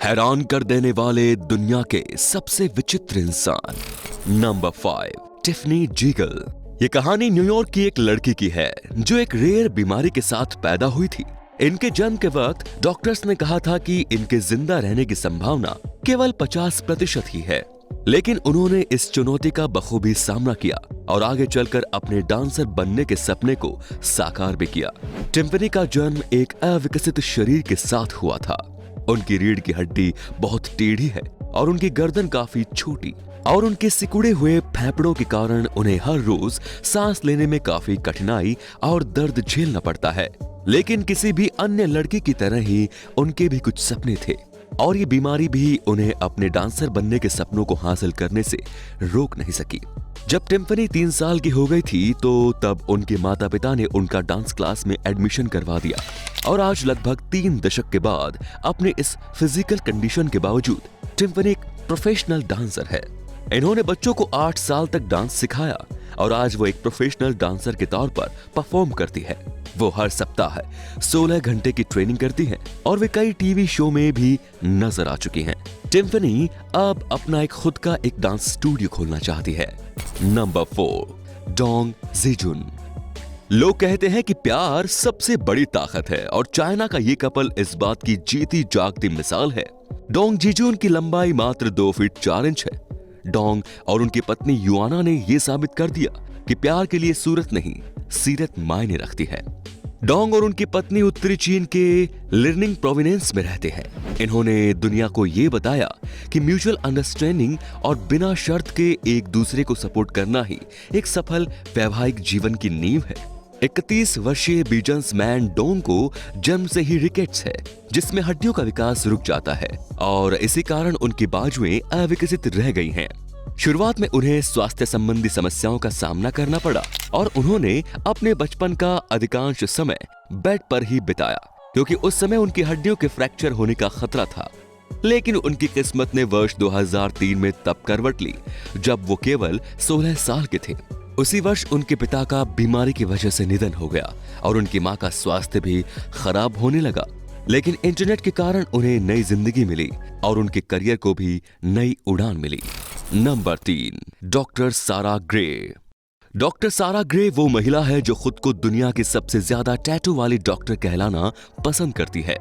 हैरान कर देने वाले दुनिया के सबसे विचित्र इंसान। Number 5, Tiffany jiggle. ये कहानी न्यूयॉर्क की एक लड़की की है जो एक रेयर बीमारी के साथ पैदा हुई थी। इनके जन्म के वक्त डॉक्टर्स ने कहा था कि इनके जिंदा रहने की संभावना केवल 50% ही है, लेकिन उन्होंने इस चुनौती का बखूबी सामना किया और आगे चलकर अपने डांसर बनने के सपने को साकार भी किया। टिम्पनी का जन्म एक अविकसित शरीर के साथ हुआ था। उनकी रीढ़ की हड्डी बहुत टेढ़ी है और उनकी गर्दन काफी छोटी, और उनके सिकुड़े हुए फेफड़ों के कारण उन्हें हर रोज सांस लेने में काफी कठिनाई और दर्द झेलना पड़ता है। लेकिन किसी भी अन्य लड़की की तरह ही उनके भी कुछ सपने थे, और ये बीमारी भी उन्हें अपने डांसर बनने के सपनों को हासिल करने से रोक नहीं सकी। जब टिम्पनी 3 साल की हो गई थी तो तब उनके माता पिता ने उनका डांस क्लास में एडमिशन करवा दिया, और आज लगभग 3 दशक के बाद अपने इस फिजिकल कंडीशन के बावजूद टिम्पनी एक प्रोफेशनल डांसर है। इन्होंने बच्चों को 8 साल तक डांस सिखाया और आज वो एक प्रोफेशनल डांसर के तौर पर परफॉर्म करती है। वो हर सप्ताह 16 घंटे की ट्रेनिंग करती है और वे कई टीवी शो में भी नजर आ चुकी हैं। टिम्पनी अब अपना एक खुद का एक डांस स्टूडियो खोलना चाहती है। Number 4, Dong Jijun. लोग कहते हैं कि प्यार सबसे बड़ी ताकत है, और चाइना का ये कपल इस बात की जीती जागती मिसाल है। डोंग जीजुन की लंबाई मात्र 2 फीट 4 इंच है। डोंग और उनकी पत्नी युआना ने यह साबित कर दिया कि प्यार के लिए सूरत नहीं, सीरत मायने रखती है। डोंग और उनकी पत्नी उत्तरी चीन के लिर्निंग प्रोविंस में रहते हैं। इन्होंने दुनिया को यह बताया कि म्यूचुअल अंडरस्टैंडिंग और बिना शर्त के एक दूसरे को सपोर्ट करना ही एक सफल वैवाहिक जीवन की नींव है। 31 वर्षीय बिजनेसमैन डोंग को जन्म से ही रिकेट्स है, जिसमें हड्डियों का विकास रुक जाता है, और इसी कारण उनकी बाजुएं अविकसित रह गई हैं। शुरुआत में उन्हें स्वास्थ्य संबंधी समस्याओं का सामना करना पड़ा और उन्होंने अपने बचपन का अधिकांश समय बेड पर ही बिताया, क्योंकि उस समय उनकी हड्डियों के फ्रैक्चर होने का खतरा था। लेकिन उनकी किस्मत ने वर्ष 2003 में तब करवट ली जब वो केवल 16 साल के थे। उसी वर्ष उनके पिता का बीमारी की वजह से निधन हो गया और उनकी मां का स्वास्थ्य भी खराब होने लगा। लेकिन इंटरनेट के कारण उन्हें नई जिंदगी मिली और उनके करियर को भी नई उड़ान मिली। नंबर 3, डॉक्टर सारा ग्रे। डॉक्टर सारा ग्रे वो महिला है जो खुद को दुनिया की सबसे ज्यादा टैटू वाली डॉक्टर कहलाना पसंद करती है।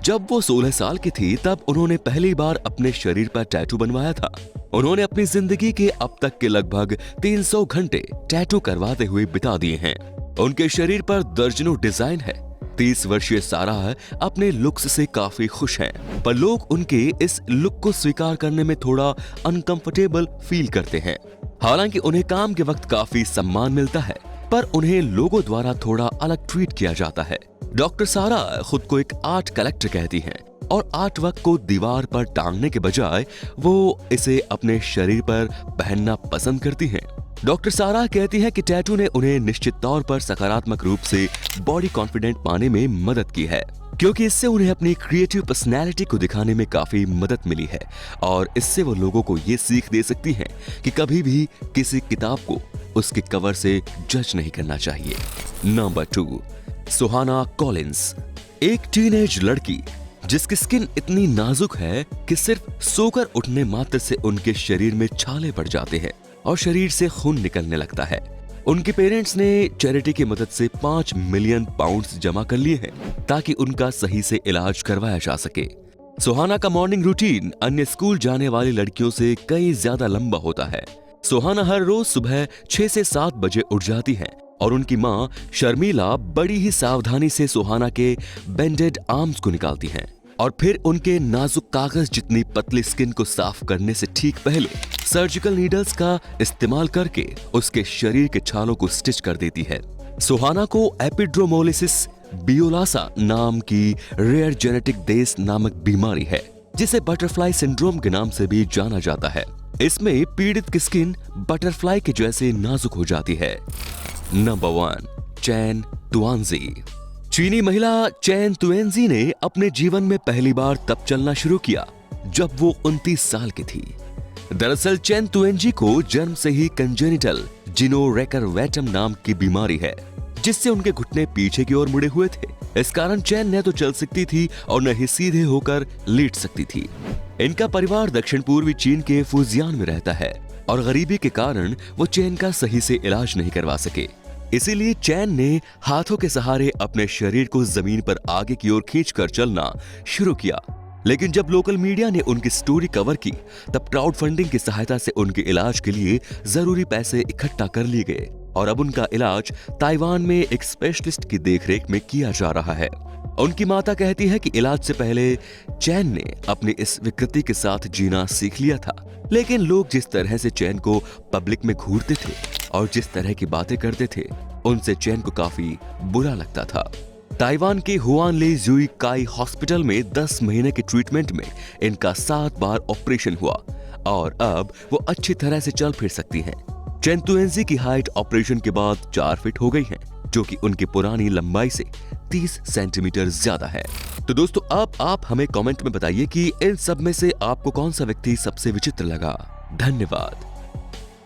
जब वो 16 साल की थी तब उन्होंने पहली बार अपने शरीर पर टैटू बनवाया था। उन्होंने अपनी जिंदगी के अब तक के लगभग 300 घंटे टैटू करवाते हुए बिता दिए हैं। उनके शरीर पर दर्जनों डिजाइन है। 30 वर्षीय सारा अपने लुक्स से काफी खुश हैं, पर लोग उनके इस लुक को स्वीकार करने में थोड़ा अनकंफर्टेबल फील करते हैं। हालांकि उन्हें काम के वक्त काफी सम्मान मिलता है, पर उन्हें लोगों द्वारा थोड़ा अलग ट्रीट किया जाता है। डॉक्टर सारा खुद को एक आर्ट कलेक्टर कहती हैं और आर्ट वर्क को दीवार पर टांगने के बजाय वो इसे अपने शरीर पर पहनना पसंद करती हैं। डॉक्टर सारा कहती है कि टैटू ने उन्हें निश्चित तौर पर सकारात्मक रूप से बॉडी कॉन्फिडेंट पाने में मदद की है, क्योंकि इससे उन्हें अपनी क्रिएटिव पर्सनैलिटी को दिखाने में काफी मदद मिली है, और इससे वो लोगों को ये सीख दे सकती हैं कि कभी भी किसी किताब को उसके कवर से जज नहीं करना चाहिए। नंबर 2, सुहाना कॉलिंस। एक टीनेज लड़की जिसकी स्किन इतनी नाजुक है कि सिर्फ सोकर उठने मात्र से उनके शरीर में छाले पड़ जाते हैं और शरीर से खून निकलने लगता है। उनके पेरेंट्स ने चैरिटी की मदद से 5 मिलियन पाउंड्स जमा कर लिए हैं ताकि उनका सही से इलाज करवाया जा सके। सुहाना का मॉर्निंग रूटीन अन्य स्कूल जाने वाली लड़कियों से कई ज्यादा लंबा होता है। सुहाना हर रोज सुबह 6 से 7 बजे उठ जाती हैं और उनकी मां शर्मिला बड़ी ही सावधानी से सुहाना के बेंडेड आर्म्स को निकालती हैं और फिर उनके नाजुक कागज जितनी पतली स्किन को साफ करने से ठीक पहले सर्जिकल नीडल्स का इस्तेमाल करके उसके शरीर के छालों को स्टिच कर देती है। सुहाना को एपिड्रोमोलिसिस बियोलासा नाम की रेयर जेनेटिक देस नामक बीमारी है, जिसे बटरफ्लाई सिंड्रोम के नाम से भी जाना जाता है। इसमें पीड़ित की स्किन बटरफ्लाई के जैसे नाजुक हो जाती है। नंबर 1, चैन तुआनजी। चीनी महिला चैन तुएंजी ने अपने जीवन में पहली बार तब चलना शुरू किया जब वो 29 साल की थी। दरअसल चैन तुएंजी को जन्म से ही कंजेनिटल जिनोरेकर वेटम नाम की बीमारी है, जिससे उनके घुटने पीछे की ओर मुड़े हुए थे इस कारण चैन न तो चल सकती थी और न ही सीधे होकर लेट सकती थी। इनका परिवार दक्षिण पूर्वी चीन के फुजियान में रहता है और गरीबी के कारण वो चैन का सही से इलाज नहीं करवा सके। इसीलिए चैन ने हाथों के सहारे अपने शरीर को जमीन पर आगे की ओर खींचकर चलना शुरू किया। लेकिन जब लोकल मीडिया ने उनकी स्टोरी कवर की तब क्राउड फंडिंग की सहायता से उनके इलाज के लिए जरूरी पैसे इकट्ठा कर लिए गए और अब उनका इलाज ताइवान में एक स्पेशलिस्ट की देखरेख में किया जा रहा है। उनकी माता कहती है कि इलाज से पहले चैन ने अपनी इस विकृति के साथ जीना सीख लिया था, लेकिन लोग जिस तरह से चैन को पब्लिक में घूरते थे और जिस तरह की बातें करते थे उनसे चैन को काफी बुरा लगता था। ताइवान के हुआनले जुई काई हॉस्पिटल में 10 महीने के ट्रीटमेंट में इनका 7 बार ऑपरेशन हुआ और अब वो अच्छी तरह से चल फिर सकती हैं। चैन तुएंजी की हाइट ऑपरेशन के बाद 4 फीट हो गई है, जो कि उनकी पुरानी लंबाई से 30 सेंटीमीटर ज्यादा है। तो दोस्तों अब आप हमें कमेंट में बताइए कि इन सब में से आपको कौन सा व्यक्ति सबसे विचित्र लगा। धन्यवाद।